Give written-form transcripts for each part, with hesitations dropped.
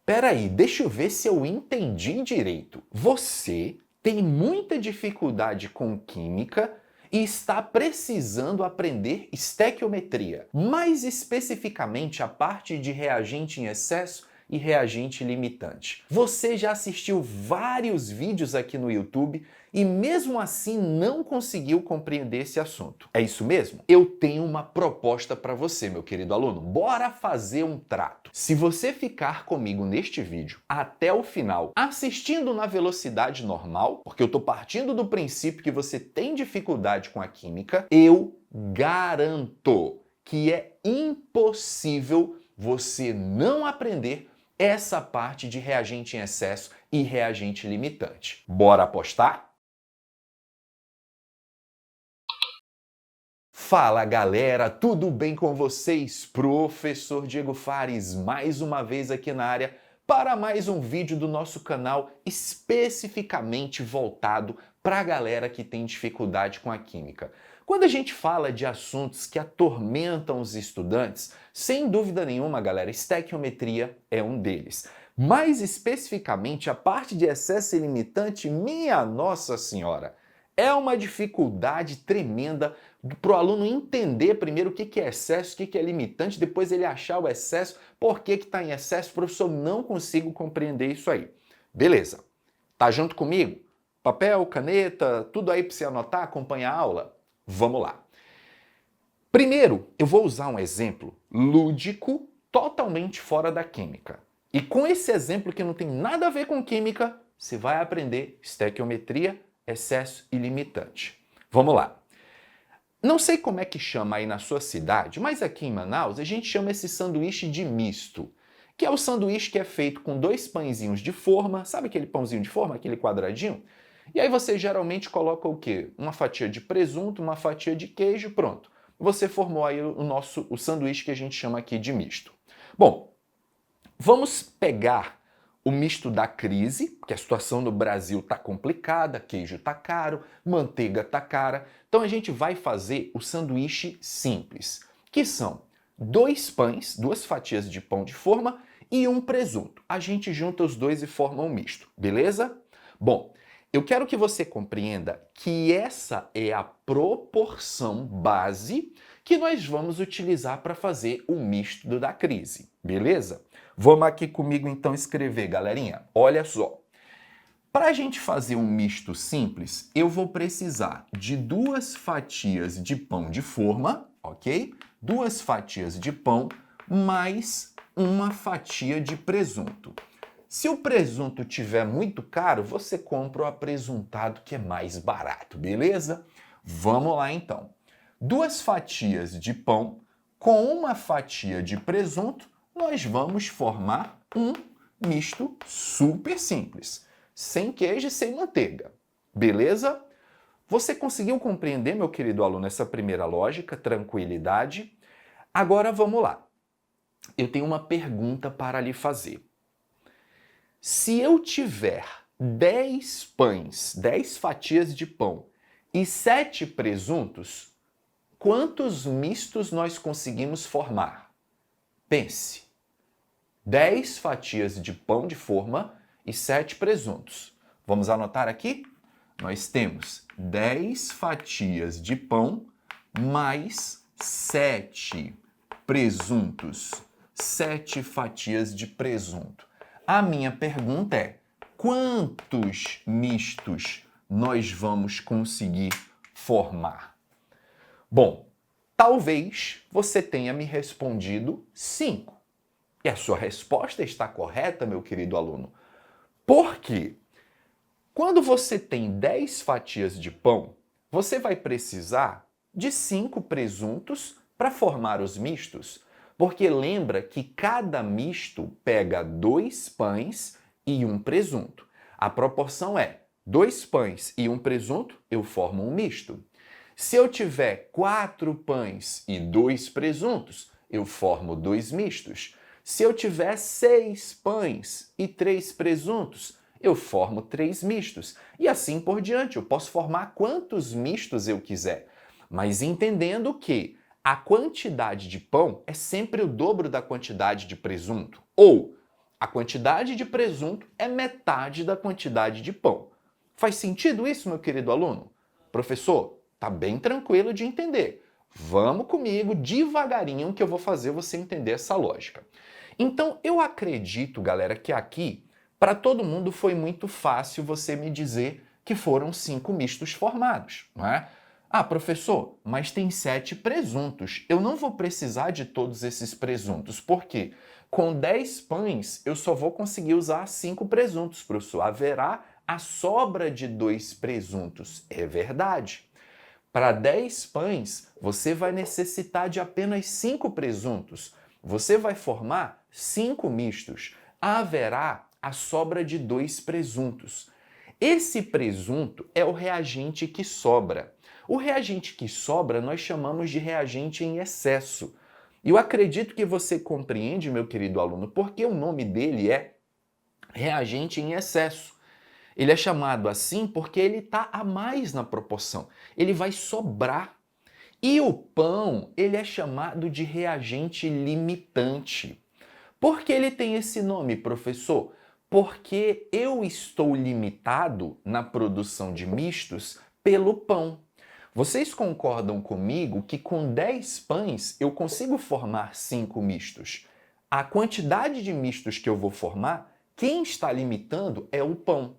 Peraí, deixa eu ver se eu entendi direito. Você tem muita dificuldade com química e está precisando aprender estequiometria, mais especificamente a parte de reagente em excesso e reagente limitante. Você já assistiu vários vídeos aqui no YouTube e mesmo assim não conseguiu compreender esse assunto. É isso mesmo? Eu tenho uma proposta para você, meu querido aluno. Bora fazer um trato. Se você ficar comigo neste vídeo até o final, assistindo na velocidade normal, porque eu estou partindo do princípio que você tem dificuldade com a química, eu garanto que é impossível você não aprender essa parte de reagente em excesso e reagente limitante. Bora apostar? Fala galera, tudo bem com vocês? Professor Diego Fares, mais uma vez aqui na área para mais um vídeo do nosso canal especificamente voltado para a galera que tem dificuldade com a química. Quando a gente fala de assuntos que atormentam os estudantes, sem dúvida nenhuma, galera, estequiometria é um deles. Mais especificamente, a parte de excesso e limitante, minha Nossa Senhora, é uma dificuldade tremenda para o aluno entender primeiro o que é excesso, o que é limitante, depois ele achar o excesso, por que está em excesso, professor, não consigo compreender isso aí. Beleza, tá junto comigo? Papel, caneta, tudo aí para você anotar, acompanhar a aula? Vamos lá. Primeiro, eu vou usar um exemplo lúdico, totalmente fora da química. E com esse exemplo que não tem nada a ver com química, você vai aprender estequiometria, excesso e limitante. Vamos lá. Não sei como é que chama aí na sua cidade, mas aqui em Manaus a gente chama esse sanduíche de misto, que é o sanduíche que é feito com 2 pãezinhos de forma, sabe aquele pãozinho de forma, aquele quadradinho? E aí você geralmente coloca o quê? Uma fatia de presunto, uma fatia de queijo, pronto. Você formou aí o sanduíche que a gente chama aqui de misto. Bom, vamos pegar o misto da crise, porque a situação no Brasil está complicada, queijo está caro, manteiga está cara. Então a gente vai fazer o sanduíche simples, que são 2 pães, 2 fatias de pão de forma e um presunto. A gente junta os dois e forma um misto, beleza? Bom, eu quero que você compreenda que essa é a proporção base que nós vamos utilizar para fazer o misto da crise, beleza? Vamos aqui comigo então escrever, galerinha. Olha só. Para a gente fazer um misto simples, eu vou precisar de 2 fatias de pão de forma, ok? 2 fatias de pão mais uma fatia de presunto. Se o presunto tiver muito caro, você compra o apresuntado que é mais barato, beleza? Vamos lá então. 2 fatias de pão com uma fatia de presunto, nós vamos formar um misto super simples, sem queijo e sem manteiga, beleza? Você conseguiu compreender, meu querido aluno, essa primeira lógica, tranquilidade? Agora vamos lá. Eu tenho uma pergunta para lhe fazer. Se eu tiver 10 pães, 10 fatias de pão e 7 presuntos, quantos mistos nós conseguimos formar? Pense. 10 fatias de pão de forma e 7 presuntos. Vamos anotar aqui? Nós temos 10 fatias de pão mais 7 presuntos. 7 fatias de presunto. A minha pergunta é: quantos mistos nós vamos conseguir formar? Bom, talvez você tenha me respondido 5. E a sua resposta está correta, meu querido aluno. Por quê? Quando você tem 10 fatias de pão, você vai precisar de 5 presuntos para formar os mistos. Porque lembra que cada misto pega 2 pães e um presunto. A proporção é 2 pães e um presunto, eu formo um misto. Se eu tiver 4 pães e 2 presuntos, eu formo 2 mistos. Se eu tiver 6 pães e 3 presuntos, eu formo 3 mistos. E assim por diante, eu posso formar quantos mistos eu quiser. Mas entendendo que a quantidade de pão é sempre o dobro da quantidade de presunto. Ou A quantidade de presunto é metade da quantidade de pão. Faz sentido isso, meu querido aluno? Professor, tá bem tranquilo de entender. Vamos comigo devagarinho que eu vou fazer você entender essa lógica. Então, eu acredito, galera, que aqui, para todo mundo foi muito fácil você me dizer que foram 5 mistos formados, não é? Ah, professor, mas tem 7 presuntos. Eu não vou precisar de todos esses presuntos. Por quê? Com 10 pães, eu só vou conseguir usar 5 presuntos, professor. Haverá a sobra de 2 presuntos. É verdade. Para 10 pães, você vai necessitar de apenas 5 presuntos. Você vai formar 5 mistos. Haverá a sobra de 2 presuntos. Esse presunto é o reagente que sobra. O reagente que sobra nós chamamos de reagente em excesso. E eu acredito que você compreende, meu querido aluno, porque o nome dele é reagente em excesso. Ele é chamado assim porque ele está a mais na proporção. Ele vai sobrar. E o pão, ele é chamado de reagente limitante. Por que ele tem esse nome, professor? Porque eu estou limitado na produção de mistos pelo pão. Vocês concordam comigo que com 10 pães eu consigo formar 5 mistos? A quantidade de mistos que eu vou formar, quem está limitando é o pão.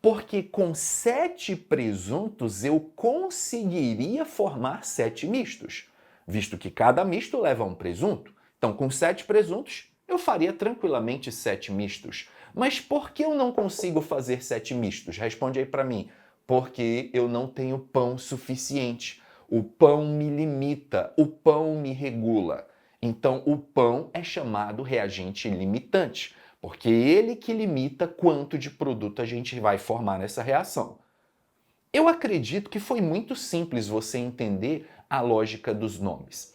Porque com 7 presuntos eu conseguiria formar 7 mistos, visto que cada misto leva um presunto. Então, com 7 presuntos, eu faria tranquilamente 7 mistos. Mas por que eu não consigo fazer 7 mistos? Responde aí para mim. Porque eu não tenho pão suficiente. O pão me limita, o pão me regula. Então, o pão é chamado reagente limitante, porque ele que limita quanto de produto a gente vai formar nessa reação. Eu acredito que foi muito simples você entender a lógica dos nomes.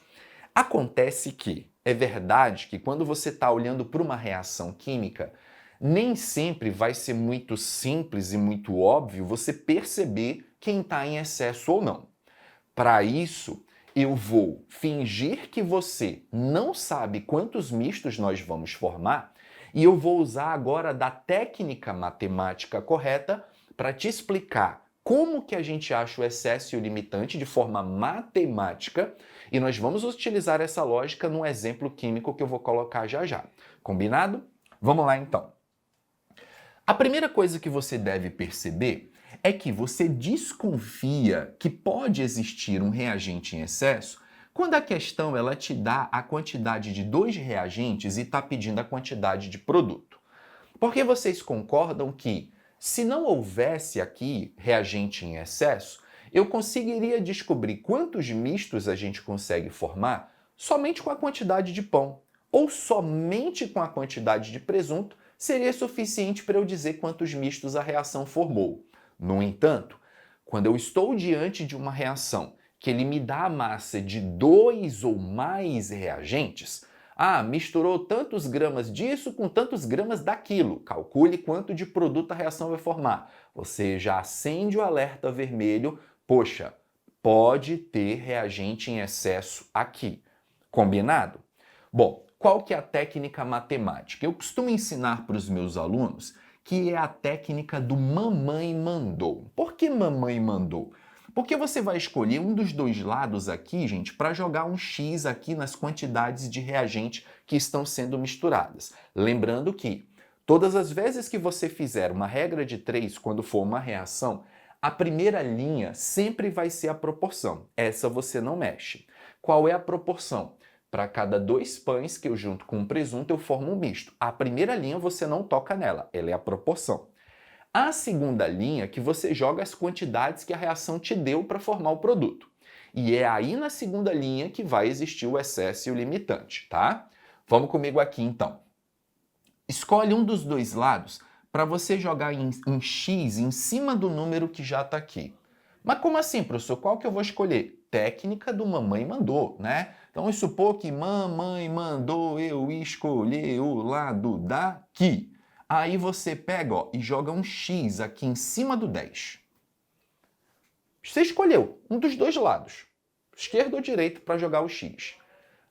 Acontece que é verdade que quando você está olhando para uma reação química, nem sempre vai ser muito simples e muito óbvio você perceber quem está em excesso ou não. Para isso, eu vou fingir que você não sabe quantos mistos nós vamos formar e eu vou usar agora da técnica matemática correta para te explicar como que a gente acha o excesso e o limitante de forma matemática e nós vamos utilizar essa lógica num exemplo químico que eu vou colocar já já. Combinado? Vamos lá então. A primeira coisa que você deve perceber é que você desconfia que pode existir um reagente em excesso quando a questão ela te dá a quantidade de 2 reagentes e está pedindo a quantidade de produto. Porque vocês concordam que, se não houvesse aqui reagente em excesso, eu conseguiria descobrir quantos mistos a gente consegue formar somente com a quantidade de pão, ou somente com a quantidade de presunto, seria suficiente para eu dizer quantos mistos a reação formou. No entanto, quando eu estou diante de uma reação que ele me dá a massa de 2 ou mais reagentes, misturou tantos gramas disso com tantos gramas daquilo, calcule quanto de produto a reação vai formar. Você já acende o alerta vermelho, poxa, pode ter reagente em excesso aqui. Combinado? Bom, qual que é a técnica matemática? Eu costumo ensinar para os meus alunos que é a técnica do mamãe mandou. Por que mamãe mandou? Porque você vai escolher um dos 2 lados aqui, gente, para jogar um X aqui nas quantidades de reagente que estão sendo misturadas. Lembrando que todas as vezes que você fizer uma regra de 3 quando for uma reação, a primeira linha sempre vai ser a proporção. Essa você não mexe. Qual é a proporção? Para cada 2 pães que eu junto com um presunto, eu formo um misto. A primeira linha você não toca nela, ela é a proporção. A segunda linha que você joga as quantidades que a reação te deu para formar o produto. E é aí na segunda linha que vai existir o excesso e o limitante, tá? Vamos comigo aqui então. Escolhe um dos 2 lados para você jogar um X em cima do número que já está aqui. Mas como assim, professor? Qual que eu vou escolher? Técnica do mamãe mandou, né? Então, vamos supor que mamãe mandou eu escolher o lado daqui. Aí você pega e joga um X aqui em cima do 10. Você escolheu um dos 2 lados, esquerdo ou direito, para jogar o X.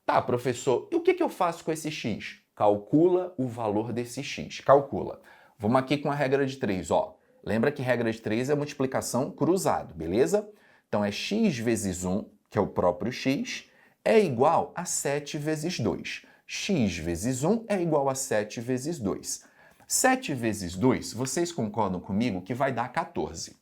Tá, professor, e o que eu faço com esse X? Calcula o valor desse x. Calcula. Vamos aqui com a regra de 3, ó. Lembra que regra de 3 é multiplicação cruzado, beleza? Então é x vezes 1, que é o próprio x, é igual a 7 vezes 2. X vezes 1 é igual a 7 vezes 2. 7 vezes 2, vocês concordam comigo que vai dar 14.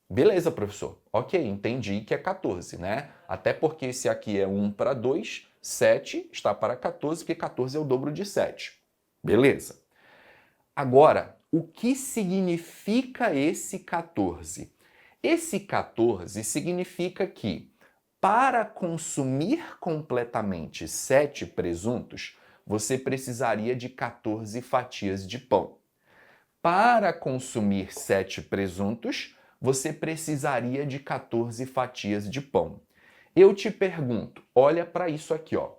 Beleza, professor. Ok, entendi que é 14, né? Até porque esse aqui é 1 para 2, 7 está para 14, porque 14 é o dobro de 7. Beleza. Agora, o que significa esse 14? Esse 14 significa que, para consumir completamente 7 presuntos, você precisaria de 14 fatias de pão. Para consumir 7 presuntos, você precisaria de 14 fatias de pão. Eu te pergunto, olha para isso aqui, ó.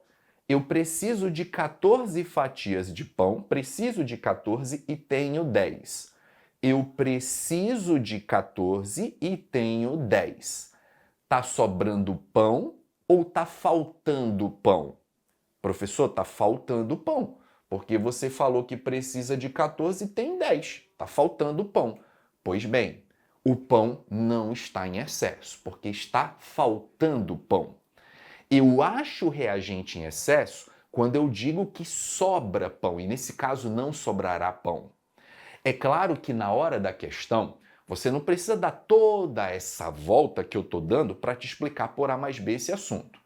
Eu preciso de 14 fatias de pão, preciso de 14 e tenho 10. Eu preciso de 14 e tenho 10. Tá sobrando pão ou tá faltando pão? Professor, tá faltando pão, porque você falou que precisa de 14 e tem 10. Tá faltando pão. Pois bem, o pão não está em excesso, porque está faltando pão. Eu acho reagente em excesso quando eu digo que sobra pão, e nesse caso não sobrará pão. É claro que na hora da questão, você não precisa dar toda essa volta que eu estou dando para te explicar por A mais B esse assunto.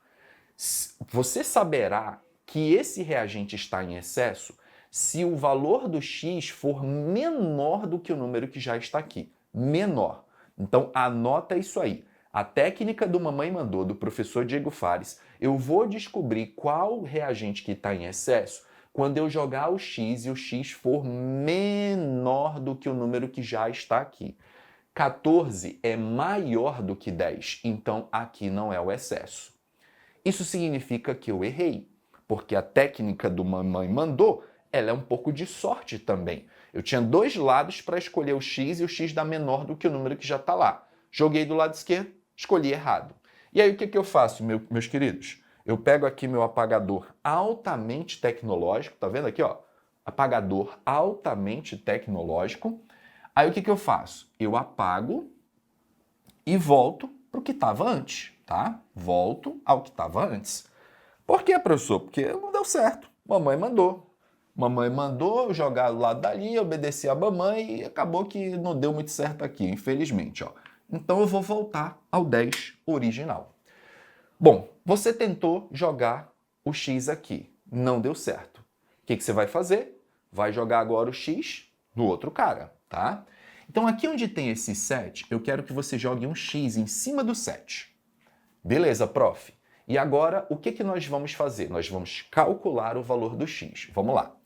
Você saberá que esse reagente está em excesso se o valor do x for menor do que o número que já está aqui. Menor. Então anota isso aí. A técnica do Mamãe Mandou, do professor Diego Fares, eu vou descobrir qual reagente que está em excesso quando eu jogar o x e o x for menor do que o número que já está aqui. 14 é maior do que 10, então aqui não é o excesso. Isso significa que eu errei, porque a técnica do Mamãe Mandou, ela é um pouco de sorte também. Eu tinha dois lados para escolher o x e o x dá menor do que o número que já está lá. Joguei do lado esquerdo, escolhi errado. E aí o que eu faço, meus queridos? Eu pego aqui meu apagador altamente tecnológico, tá vendo aqui, ó? Apagador altamente tecnológico. Aí o que eu faço? Eu apago e volto para o que estava antes, tá? Volto ao que estava antes. Por quê, professor? Porque não deu certo. Mamãe mandou. Mamãe mandou jogar do lado dali, obedeci a mamãe e acabou que não deu muito certo aqui, infelizmente, ó. Então eu vou voltar ao 10 original. Bom, você tentou jogar o x aqui, não deu certo. O que você vai fazer? Vai jogar agora o x do outro cara, tá? Então aqui onde tem esse 7, eu quero que você jogue um x em cima do 7. Beleza, prof. E agora, o que nós vamos fazer? Nós vamos calcular o valor do x. Vamos lá.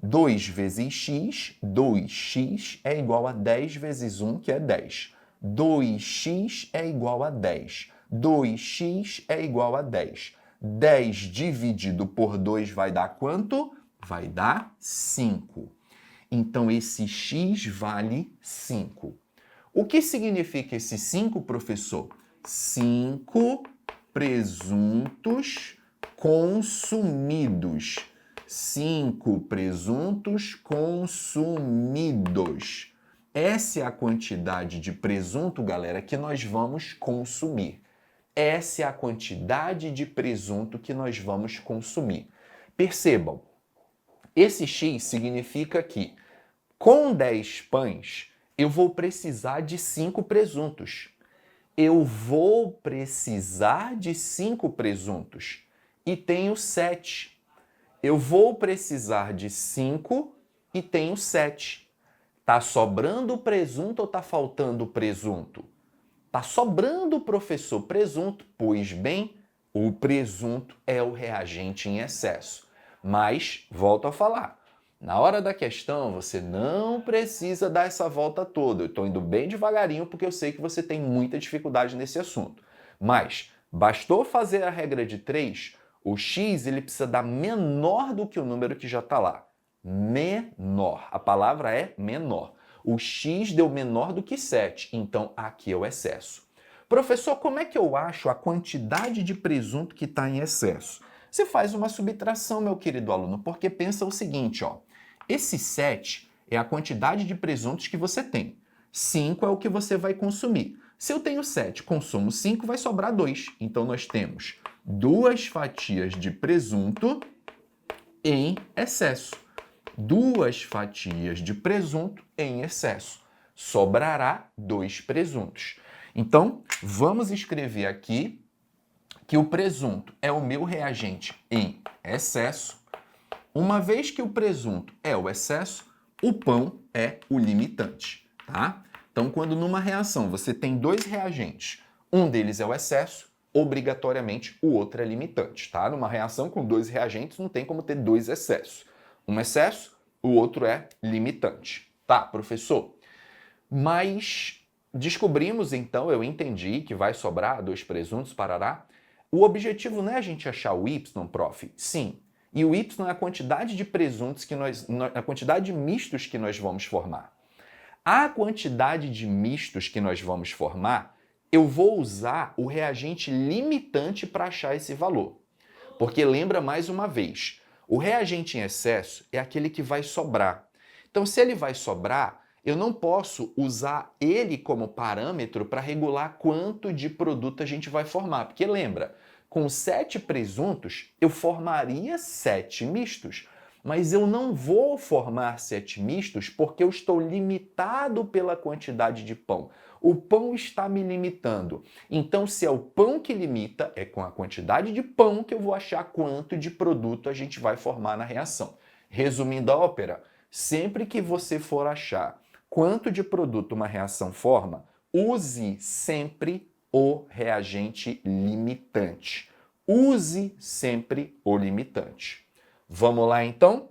2 vezes x, 2x é igual a 10 vezes 1, que é 10. 2x é igual a 10. 2x é igual a 10. 10 dividido por 2 vai dar quanto? Vai dar 5. Então, esse x vale 5. O que significa esse 5, professor? 5 presuntos consumidos. 5 presuntos consumidos. Essa é a quantidade de presunto, galera, que nós vamos consumir. Essa é a quantidade de presunto que nós vamos consumir. Percebam, esse x significa que com 10 pães eu vou precisar de 5 presuntos. Eu vou precisar de 5 presuntos e tenho 7. Eu vou precisar de 5 e tenho 7. Tá sobrando presunto ou tá faltando presunto? Tá sobrando, professor, presunto. Pois bem, o presunto é o reagente em excesso. Mas, volto a falar, na hora da questão você não precisa dar essa volta toda. Eu estou indo bem devagarinho porque eu sei que você tem muita dificuldade nesse assunto. Mas, bastou fazer a regra de 3, o x ele precisa dar menor do que o número que já está lá. Menor. A palavra é menor. O x deu menor do que 7, então aqui é o excesso. Professor, como é que eu acho a quantidade de presunto que está em excesso? Você faz uma subtração, meu querido aluno, porque pensa o seguinte, ó. Esse 7 é a quantidade de presuntos que você tem. 5 é o que você vai consumir. Se eu tenho 7, consumo 5, vai sobrar 2. Então, nós temos 2 fatias de presunto em excesso. 2 fatias de presunto em excesso. Sobrará 2 presuntos. Então, vamos escrever aqui que o presunto é o meu reagente em excesso. Uma vez que o presunto é o excesso, o pão é o limitante, tá? Então, quando numa reação você tem 2 reagentes, um deles é o excesso, obrigatoriamente o outro é limitante, tá? Numa reação com 2 reagentes não tem como ter 2 excessos. Um excesso, o outro é limitante. Tá, professor? Mas descobrimos então, eu entendi que vai sobrar 2 presuntos, parará. O objetivo não é a gente achar o y, prof? Sim. E o y é a quantidade de presuntos a quantidade de mistos que nós vamos formar. A quantidade de mistos que nós vamos formar, eu vou usar o reagente limitante para achar esse valor. Porque lembra mais uma vez, o reagente em excesso é aquele que vai sobrar. Então, se ele vai sobrar, eu não posso usar ele como parâmetro para regular quanto de produto a gente vai formar. Porque lembra, com 7 presuntos, eu formaria 7 mistos. Mas eu não vou formar 7 mistos porque eu estou limitado pela quantidade de pão. O pão está me limitando. Então, se é o pão que limita, é com a quantidade de pão que eu vou achar quanto de produto a gente vai formar na reação. Resumindo a ópera, sempre que você for achar quanto de produto uma reação forma, use sempre o reagente limitante. Use sempre o limitante. Vamos lá, então?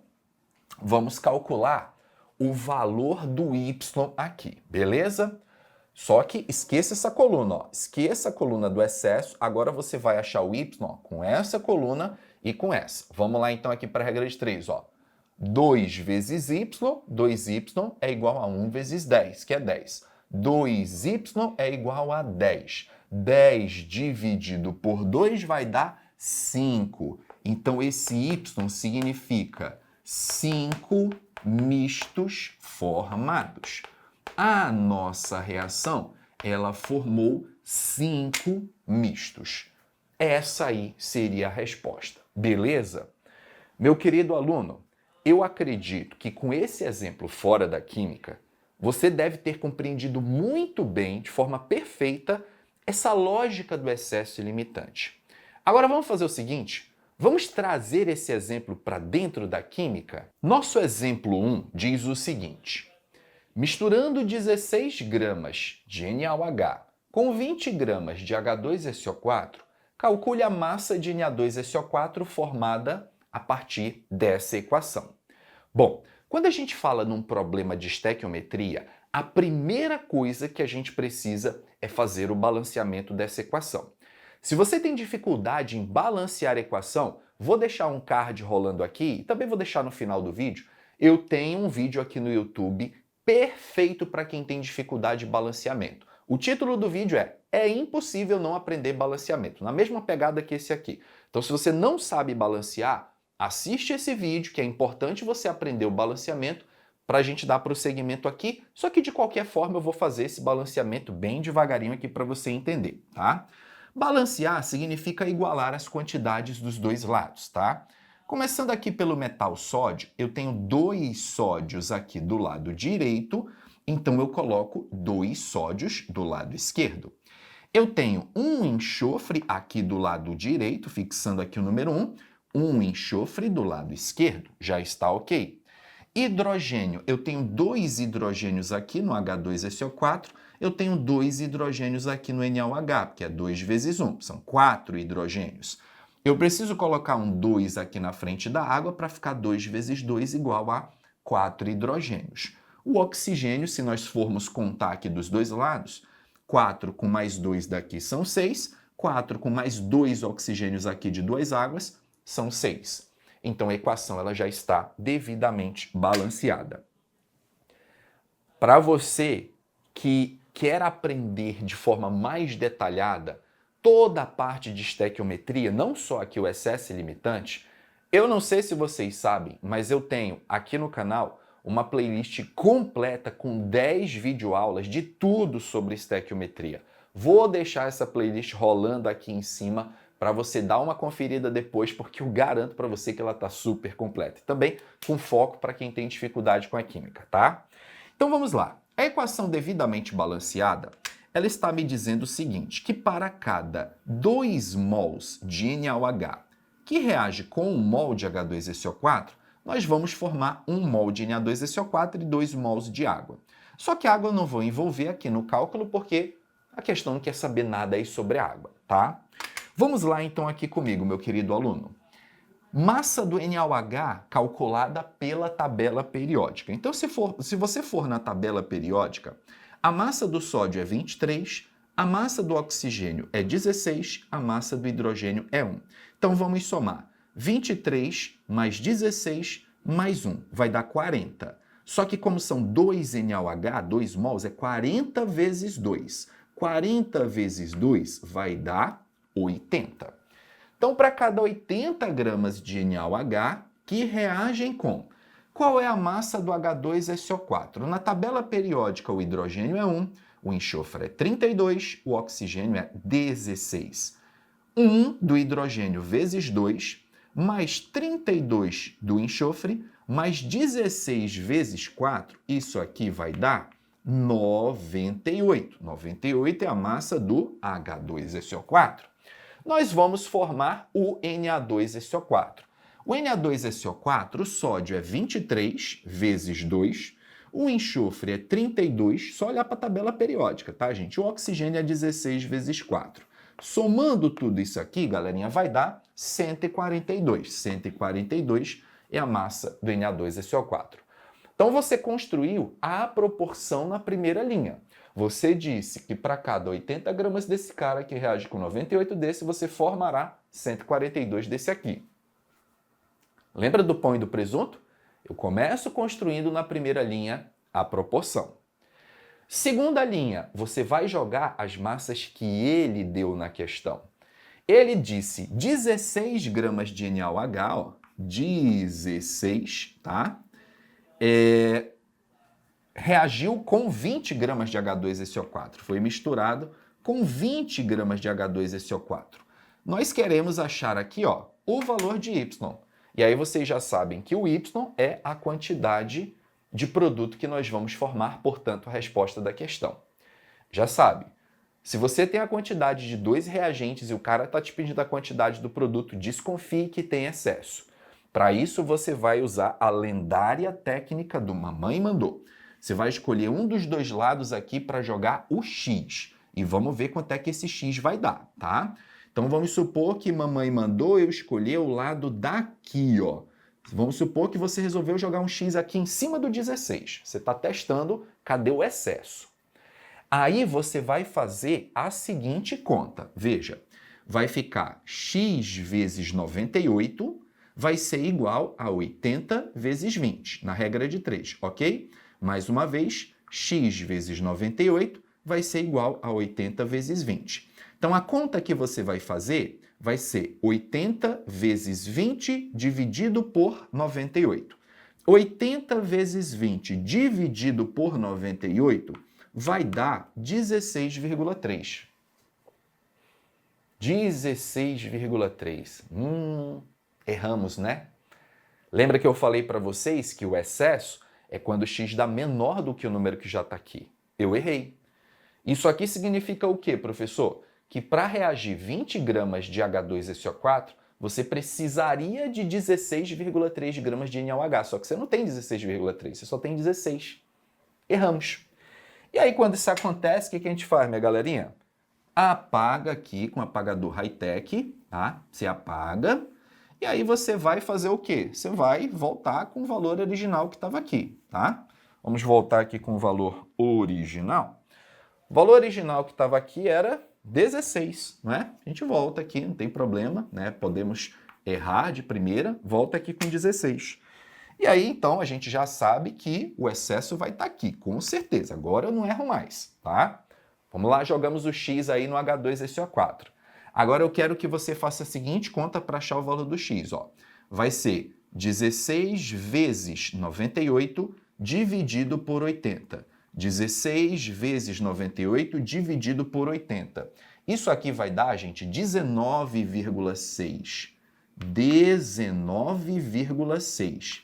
Vamos calcular o valor do y aqui, beleza? Só que esqueça essa coluna, ó. Esqueça a coluna do excesso. Agora você vai achar o y ó, com essa coluna e com essa. Vamos lá, então, aqui para a regra de 3, ó. 2 vezes y, 2y é igual a 1 vezes 10, que é 10. 2y é igual a 10. 10 dividido por 2 vai dar 5. Então, esse y significa 5 mistos formados. A nossa reação, ela formou 5 mistos. Essa aí seria a resposta, beleza? Meu querido aluno, eu acredito que com esse exemplo fora da química, você deve ter compreendido muito bem, de forma perfeita, essa lógica do excesso ilimitante. Agora vamos fazer o seguinte, vamos trazer esse exemplo para dentro da química? Nosso exemplo 1 diz o seguinte: misturando 16 gramas de NaOH com 20 gramas de H2SO4, calcule a massa de Na2SO4 formada a partir dessa equação. Bom, quando a gente fala num problema de estequiometria, a primeira coisa que a gente precisa é fazer o balanceamento dessa equação. Se você tem dificuldade em balancear a equação, vou deixar um card rolando aqui e também vou deixar no final do vídeo. Eu tenho um vídeo aqui no YouTube perfeito para quem tem dificuldade de balanceamento. O título do vídeo é impossível não aprender balanceamento, na mesma pegada que esse aqui. Então, se você não sabe balancear, assiste esse vídeo, que é importante você aprender o balanceamento para a gente dar prosseguimento aqui, só que de qualquer forma eu vou fazer esse balanceamento bem devagarinho aqui para você entender, tá? Balancear significa igualar as quantidades dos dois lados, tá? Começando aqui pelo metal sódio, eu tenho 2 sódios aqui do lado direito, então eu coloco 2 sódios do lado esquerdo. Eu tenho um enxofre aqui do lado direito, fixando aqui o número 1, um enxofre do lado esquerdo, já está ok. Hidrogênio, eu tenho 2 hidrogênios aqui no H2SO4, eu tenho 2 hidrogênios aqui no NaOH, que é 2 vezes 1, são 4 hidrogênios. Eu preciso colocar um 2 aqui na frente da água para ficar 2 vezes 2 igual a 4 hidrogênios. O oxigênio, se nós formos contar aqui dos dois lados, 4 com mais 2 daqui são 6, 4 com mais 2 oxigênios aqui de 2 águas são 6. Então a equação ela já está devidamente balanceada. Para você que quer aprender de forma mais detalhada toda a parte de estequiometria, não só aqui o excesso limitante, eu não sei se vocês sabem, mas eu tenho aqui no canal uma playlist completa com 10 videoaulas de tudo sobre estequiometria. Vou deixar essa playlist rolando aqui em cima para você dar uma conferida depois, porque eu garanto para você que ela está super completa. Também com foco para quem tem dificuldade com a química, tá? Então vamos lá. A equação devidamente balanceada, ela está me dizendo o seguinte, que para cada 2 mols de NaOH que reage com 1 mol de H2SO4, nós vamos formar 1 mol de Na2SO4 e 2 mols de água. Só que a água eu não vou envolver aqui no cálculo porque a questão não quer saber nada aí sobre a água, tá? Vamos lá então aqui comigo, meu querido aluno. Massa do NaOH calculada pela tabela periódica. Então, se você for na tabela periódica, a massa do sódio é 23, a massa do oxigênio é 16, a massa do hidrogênio é 1. Então, vamos somar 23 mais 16 mais 1, vai dar 40. Só que como são 2 NaOH, 2 mols, é 40 vezes 2. 40 vezes 2 vai dar 80. Então, para cada 80 gramas de NaOH que reagem com, qual é a massa do H2SO4? Na tabela periódica, o hidrogênio é 1, o enxofre é 32, o oxigênio é 16. 1 do hidrogênio vezes 2, mais 32 do enxofre, mais 16 vezes 4, isso aqui vai dar 98. 98 é a massa do H2SO4. Nós vamos formar o Na2SO4. O Na2SO4, o sódio é 23 vezes 2, o enxofre é 32, só olhar para a tabela periódica, tá, gente? O oxigênio é 16 vezes 4. Somando tudo isso aqui, galerinha, vai dar 142. 142 é a massa do Na2SO4. Então, você construiu a proporção na primeira linha. Você disse que para cada 80 gramas desse cara que reage com 98 desse, você formará 142 desse aqui. Lembra do pão e do presunto? Eu começo construindo na primeira linha a proporção. Segunda linha, você vai jogar as massas que ele deu na questão. Ele disse 16 gramas de NaOH, ó, 16, tá? Reagiu com 20 gramas de H2SO4. Foi misturado com 20 gramas de H2SO4. Nós queremos achar aqui, ó, o valor de Y. E aí vocês já sabem que o Y é a quantidade de produto que nós vamos formar, portanto, a resposta da questão. Já sabe, se você tem a quantidade de 2 reagentes e o cara está te pedindo a quantidade do produto, desconfie que tem excesso. Para isso, você vai usar a lendária técnica do Mamãe Mandou. Você vai escolher um dos dois lados aqui para jogar o X. E vamos ver quanto é que esse X vai dar, tá? Então, vamos supor que Mamãe Mandou eu escolher o lado daqui, ó. Vamos supor que você resolveu jogar um X aqui em cima do 16. Você está testando, cadê o excesso? Aí você vai fazer a seguinte conta. Veja, vai ficar X vezes 98 vai ser igual a 80 vezes 20, na regra de 3, ok? Mais uma vez, X vezes 98 vai ser igual a 80 vezes 20. Então, a conta que você vai fazer vai ser 80 vezes 20 dividido por 98. 80 vezes 20 dividido por 98 vai dar 16,3. 16,3. Erramos, né? Lembra que eu falei para vocês que o excesso é quando x dá menor do que o número que já está aqui. Eu errei. Isso aqui significa o quê, professor? Que para reagir 20 gramas de H2SO4, você precisaria de 16,3 gramas de NaOH. Só que você não tem 16,3, você só tem 16. Erramos. E aí, quando isso acontece, o que a gente faz, minha galerinha? Apaga aqui com apagador high-tech, tá? Você apaga. E aí você vai fazer o quê? Você vai voltar com o valor original que estava aqui, tá? Vamos voltar aqui com o valor original. O valor original que estava aqui era 16, não é? A gente volta aqui, não tem problema, né? Podemos errar de primeira, volta aqui com 16. E aí, então, a gente já sabe que o excesso vai estar aqui, com certeza. Agora eu não erro mais, tá? Vamos lá, jogamos o X aí no H2SO4. Agora eu quero que você faça a seguinte conta para achar o valor do x. Ó. Vai ser 16 vezes 98 dividido por 80. 16 vezes 98 dividido por 80. Isso aqui vai dar, gente, 19,6. 19,6.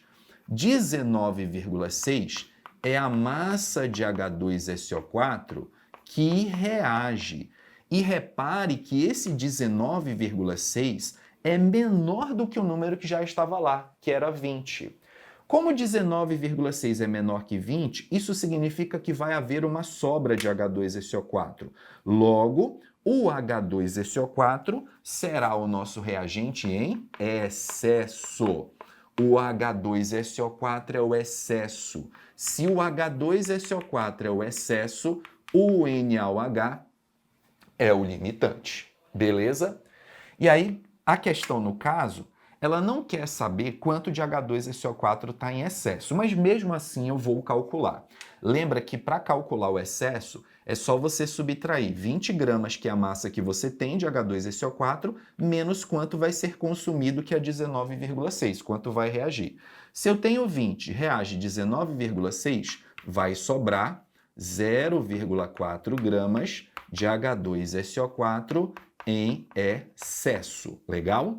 19,6 é a massa de H2SO4 que reage. E repare que esse 19,6 é menor do que o número que já estava lá, que era 20. Como 19,6 é menor que 20, isso significa que vai haver uma sobra de H2SO4. Logo, o H2SO4 será o nosso reagente em excesso. O H2SO4 é o excesso. Se o H2SO4 é o excesso, o NaOH é o limitante. Beleza? E aí, a questão no caso, ela não quer saber quanto de H2SO4 está em excesso, mas mesmo assim eu vou calcular. Lembra que para calcular o excesso, é só você subtrair 20 gramas, que é a massa que você tem de H2SO4, menos quanto vai ser consumido, que é 19,6, quanto vai reagir. Se eu tenho 20, reage 19,6, vai sobrar 0,4 gramas de H2SO4 em excesso. Legal?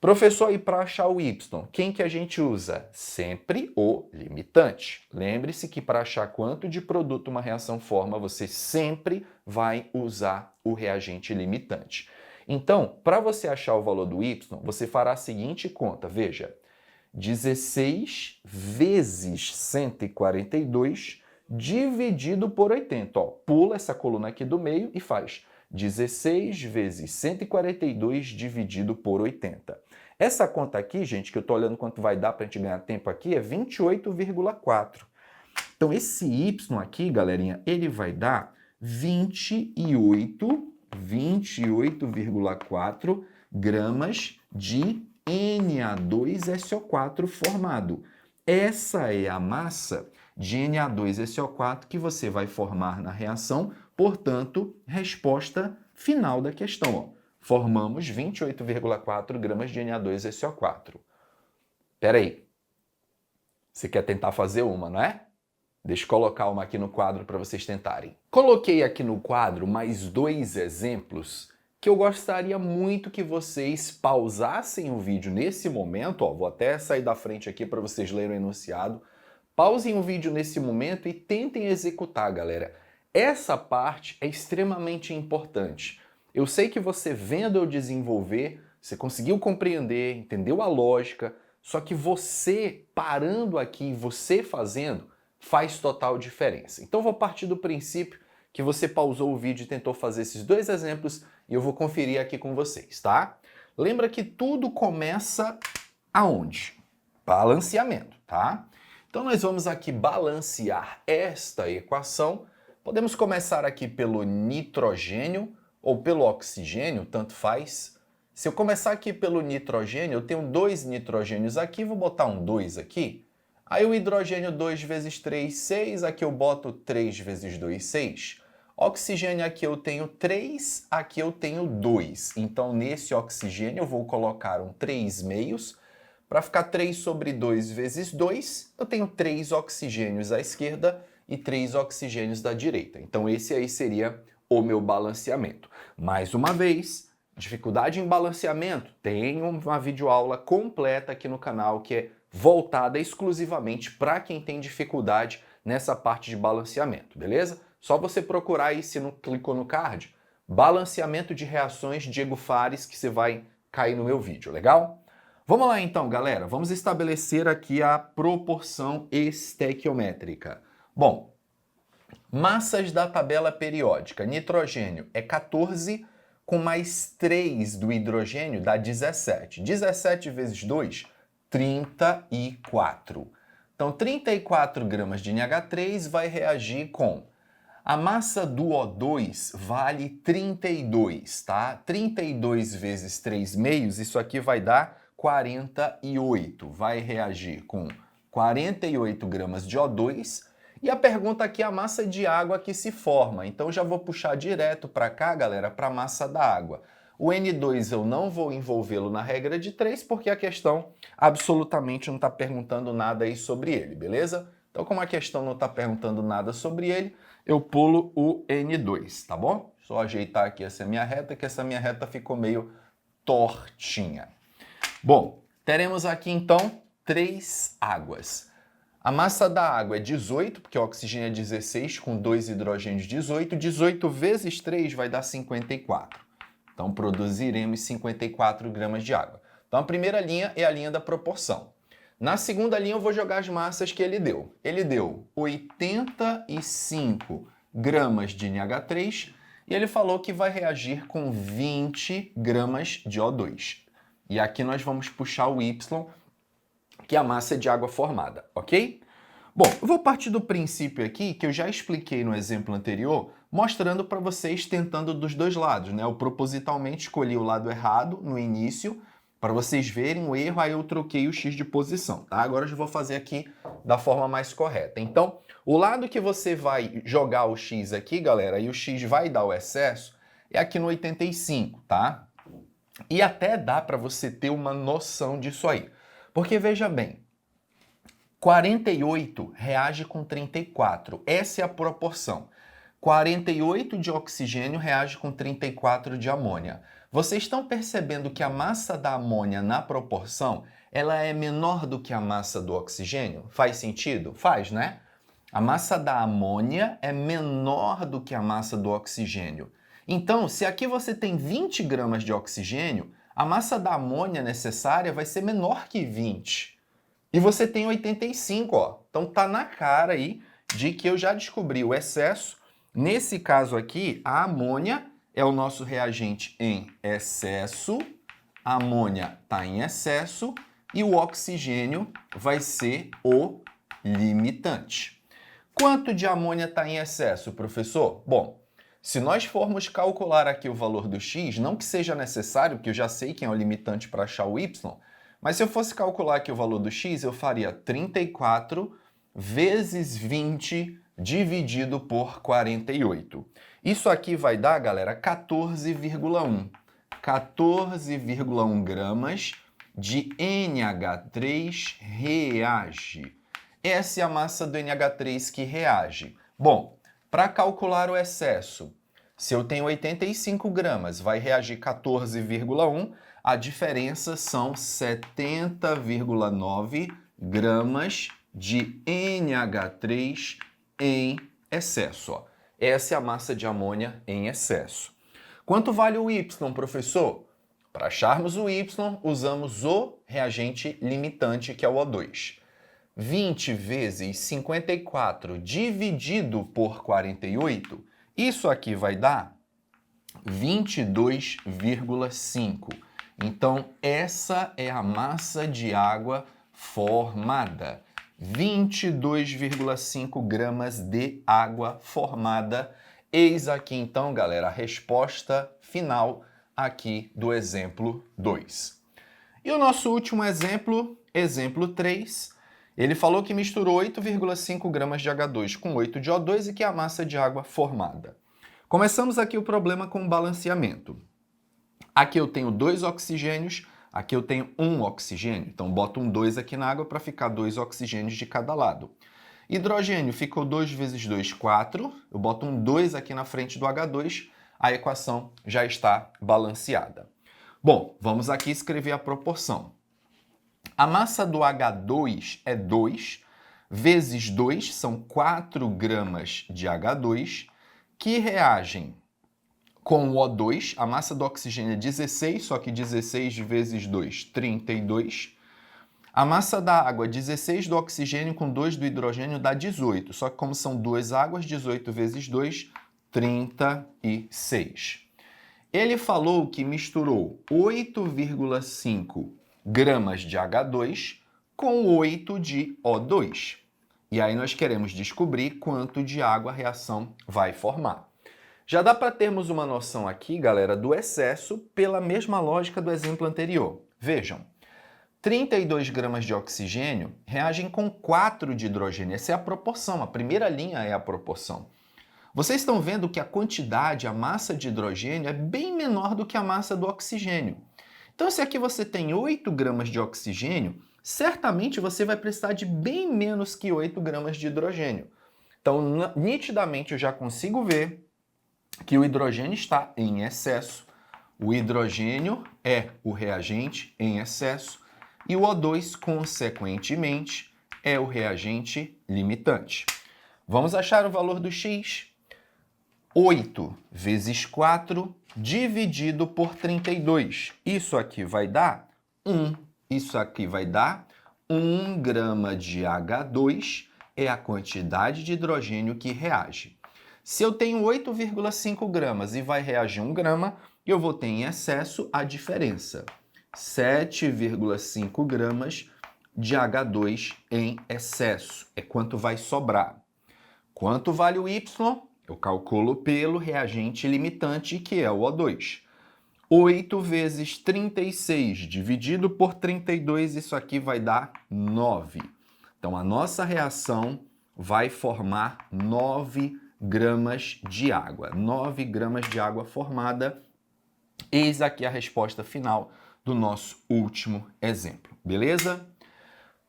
Professor, e para achar o y, quem que a gente usa? Sempre o limitante. Lembre-se que para achar quanto de produto uma reação forma, você sempre vai usar o reagente limitante. Então, para você achar o valor do y, você fará a seguinte conta. Veja, 16 vezes 142 dividido por 80. Ó, pula essa coluna aqui do meio e faz 16 vezes 142 dividido por 80. Essa conta aqui, gente, que eu estou olhando quanto vai dar para a gente ganhar tempo aqui, é 28,4. Então, esse y aqui, galerinha, ele vai dar 28,4 gramas de Na2SO4 formado. Essa é a massa de Na2SO4 que você vai formar na reação, portanto, resposta final da questão. Ó. Formamos 28,4 gramas de Na2SO4. Espera aí. Você quer tentar fazer uma, não é? Deixa eu colocar uma aqui no quadro para vocês tentarem. Coloquei aqui no quadro mais 2 exemplos que eu gostaria muito que vocês pausassem o vídeo nesse momento. Ó, vou até sair da frente aqui para vocês lerem o enunciado. Pausem o vídeo nesse momento e tentem executar, galera. Essa parte é extremamente importante. Eu sei que você vendo eu desenvolver, você conseguiu compreender, entendeu a lógica, só que você parando aqui, você fazendo, faz total diferença. Então vou partir do princípio que você pausou o vídeo e tentou fazer esses 2 exemplos e eu vou conferir aqui com vocês, tá? Lembra que tudo começa aonde? Balanceamento, tá? Então nós vamos aqui balancear esta equação. Podemos começar aqui pelo nitrogênio ou pelo oxigênio, tanto faz. Se eu começar aqui pelo nitrogênio, eu tenho 2 nitrogênios aqui, vou botar um 2 aqui. Aí o hidrogênio 2 vezes 3, 6, aqui eu boto 3 vezes 2, 6. Oxigênio aqui eu tenho 3, aqui eu tenho 2. Então nesse oxigênio eu vou colocar um 3 meios. Para ficar 3 sobre 2 vezes 2, eu tenho 3 oxigênios à esquerda e 3 oxigênios da direita. Então esse aí seria o meu balanceamento. Mais uma vez, dificuldade em balanceamento, tem uma videoaula completa aqui no canal que é voltada exclusivamente para quem tem dificuldade nessa parte de balanceamento, beleza? Só você procurar aí, se não clicou no card, balanceamento de reações Diego Fares, que você vai cair no meu vídeo, legal? Vamos lá então, galera, vamos estabelecer aqui a proporção estequiométrica. Bom, massas da tabela periódica. Nitrogênio é 14, com mais 3 do hidrogênio dá 17. 17 vezes 2, 34. Então, 34 gramas de NH3 vai reagir com... A massa do O2 vale 32, tá? 32 vezes 3 meios, isso aqui vai dar 48. Vai reagir com 48 gramas de O2 E a pergunta aqui é a massa de água que se forma. Então já vou puxar direto para cá, galera, para a massa da água. O N2 eu não vou envolvê-lo na regra de 3 porque a questão absolutamente não está perguntando nada aí sobre ele, beleza? Então como a questão não está perguntando nada sobre ele, eu pulo o N2, tá bom? Só ajeitar aqui essa minha reta, que essa minha reta ficou meio tortinha. Bom, teremos aqui então 3 águas. A massa da água é 18, porque o oxigênio é 16, com 2 hidrogênios 18. 18 vezes 3 vai dar 54. Então, produziremos 54 gramas de água. Então, a primeira linha é a linha da proporção. Na segunda linha, eu vou jogar as massas que ele deu. Ele deu 85 gramas de NH3 e ele falou que vai reagir com 20 gramas de O2. E aqui nós vamos puxar o Y, que é a massa de água formada, ok? Bom, eu vou partir do princípio aqui que eu já expliquei no exemplo anterior, mostrando para vocês tentando dos dois lados, né? Eu propositalmente escolhi o lado errado no início, para vocês verem o erro, aí eu troquei o X de posição, tá? Agora eu vou fazer aqui da forma mais correta. Então, o lado que você vai jogar o X aqui, galera, e o X vai dar o excesso, é aqui no 85, tá? E até dá para você ter uma noção disso aí. Porque veja bem, 48 reage com 34. Essa é a proporção. 48 de oxigênio reage com 34 de amônia. Vocês estão percebendo que a massa da amônia na proporção, ela é menor do que a massa do oxigênio? Faz sentido? Faz, né? A massa da amônia é menor do que a massa do oxigênio. Então, se aqui você tem 20 gramas de oxigênio, a massa da amônia necessária vai ser menor que 20. E você tem 85, ó. Então tá na cara aí de que eu já descobri o excesso. Nesse caso aqui, a amônia é o nosso reagente em excesso. A amônia está em excesso e o oxigênio vai ser o limitante. Quanto de amônia está em excesso, professor? Bom, se nós formos calcular aqui o valor do X, não que seja necessário, porque eu já sei quem é o limitante para achar o Y, mas se eu fosse calcular aqui o valor do X, eu faria 34 vezes 20 dividido por 48. Isso aqui vai dar, galera, 14,1. 14,1 gramas de NH3 reage. Essa é a massa do NH3 que reage. Bom, para calcular o excesso, se eu tenho 85 gramas, vai reagir 14,1, a diferença são 70,9 gramas de NH3 em excesso. Ó. Essa é a massa de amônia em excesso. Quanto vale o Y, professor? Para acharmos o Y, usamos o reagente limitante, que é o O2. 20 vezes 54 dividido por 48, isso aqui vai dar 22,5. Então, essa é a massa de água formada. 22,5 gramas de água formada. Eis aqui, então, galera, a resposta final aqui do exemplo 2. E o nosso último exemplo, exemplo 3, ele falou que misturou 8,5 gramas de H2 com 8 de O2 e que é a massa de água formada. Começamos aqui o problema com balanceamento. Aqui eu tenho 2 oxigênios, aqui eu tenho 1 oxigênio. Então, boto um 2 aqui na água para ficar 2 oxigênios de cada lado. Hidrogênio ficou 2 vezes 2, 4. Eu boto um 2 aqui na frente do H2, a equação já está balanceada. Bom, vamos aqui escrever a proporção. A massa do H2 é 2, vezes 2 são 4 gramas de H2, que reagem com o O2. A massa do oxigênio é 16, só que 16 vezes 2, 32. A massa da água, 16 do oxigênio com 2 do hidrogênio dá 18, só que como são 2 águas, 18 vezes 2, 36. Ele falou que misturou 8,5 gramas de H2 com 8 de O2. E aí nós queremos descobrir quanto de água a reação vai formar. Já dá para termos uma noção aqui, galera, do excesso pela mesma lógica do exemplo anterior. Vejam, 32 gramas de oxigênio reagem com 4 de hidrogênio. Essa é a proporção, a primeira linha é a proporção. Vocês estão vendo que a quantidade, a massa de hidrogênio é bem menor do que a massa do oxigênio. Então, se aqui você tem 8 gramas de oxigênio, certamente você vai precisar de bem menos que 8 gramas de hidrogênio. Então, nitidamente eu já consigo ver que o hidrogênio está em excesso. O hidrogênio é o reagente em excesso e o O2, consequentemente, é o reagente limitante. Vamos achar o valor do X? 8 vezes 4 dividido por 32. Isso aqui vai dar 1. Isso aqui vai dar 1 grama de H2, é a quantidade de hidrogênio que reage. Se eu tenho 8,5 gramas e vai reagir 1 grama, eu vou ter em excesso a diferença. 7,5 gramas de H2 em excesso. É quanto vai sobrar. Quanto vale o Y? Eu calculo pelo reagente limitante, que é o O2. 8 vezes 36 dividido por 32, isso aqui vai dar 9. Então, a nossa reação vai formar 9 gramas de água. 9 gramas de água formada. Eis aqui a resposta final do nosso último exemplo, beleza?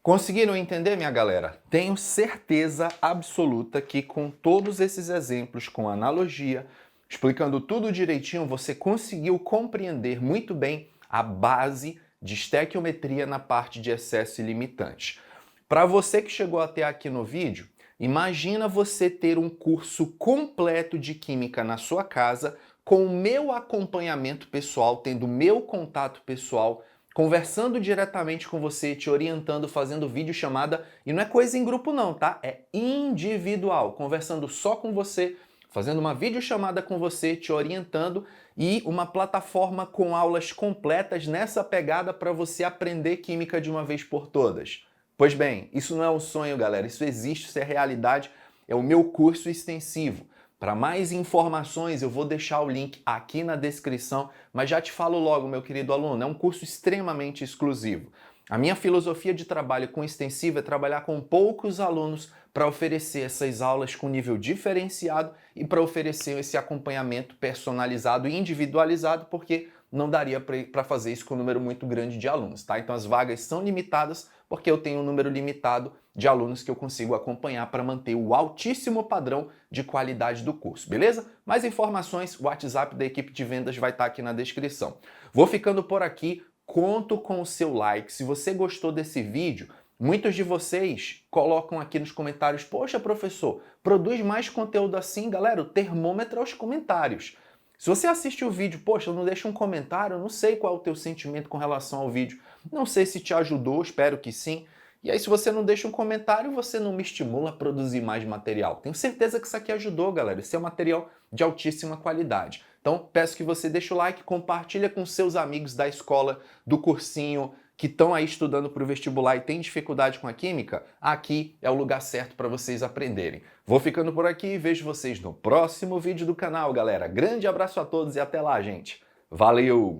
Conseguiram entender, minha galera? Tenho certeza absoluta que com todos esses exemplos, com analogia, explicando tudo direitinho, você conseguiu compreender muito bem a base de estequiometria na parte de excesso e limitante. Para você que chegou até aqui no vídeo, imagina você ter um curso completo de química na sua casa, com o meu acompanhamento pessoal, tendo meu contato pessoal, conversando diretamente com você, te orientando, fazendo videochamada, e não é coisa em grupo não, tá? É individual, conversando só com você, fazendo uma videochamada com você, te orientando, e uma plataforma com aulas completas nessa pegada para você aprender química de uma vez por todas. Pois bem, isso não é um sonho, galera, isso existe, isso é realidade, é o meu curso extensivo. Para mais informações, eu vou deixar o link aqui na descrição, mas já te falo logo, meu querido aluno, é um curso extremamente exclusivo. A minha filosofia de trabalho com extensivo é trabalhar com poucos alunos para oferecer essas aulas com nível diferenciado e para oferecer esse acompanhamento personalizado e individualizado, porque não daria para fazer isso com um número muito grande de alunos, tá? Então as vagas são limitadas porque eu tenho um número limitado de alunos que eu consigo acompanhar para manter o altíssimo padrão de qualidade do curso, beleza? Mais informações, o WhatsApp da equipe de vendas vai estar aqui na descrição. Vou ficando por aqui, conto com o seu like. Se você gostou desse vídeo, muitos de vocês colocam aqui nos comentários, poxa professor, produz mais conteúdo assim, galera, o termômetro é os comentários. Se você assiste o vídeo, poxa, não deixa um comentário, eu não sei qual é o teu sentimento com relação ao vídeo, não sei se te ajudou, espero que sim. E aí, se você não deixa um comentário, você não me estimula a produzir mais material. Tenho certeza que isso aqui ajudou, galera. Isso é um material de altíssima qualidade. Então, peço que você deixe o like, compartilha com seus amigos da escola, do cursinho, que estão aí estudando para o vestibular e têm dificuldade com a química. Aqui é o lugar certo para vocês aprenderem. Vou ficando por aqui e vejo vocês no próximo vídeo do canal, galera. Grande abraço a todos e até lá, gente. Valeu!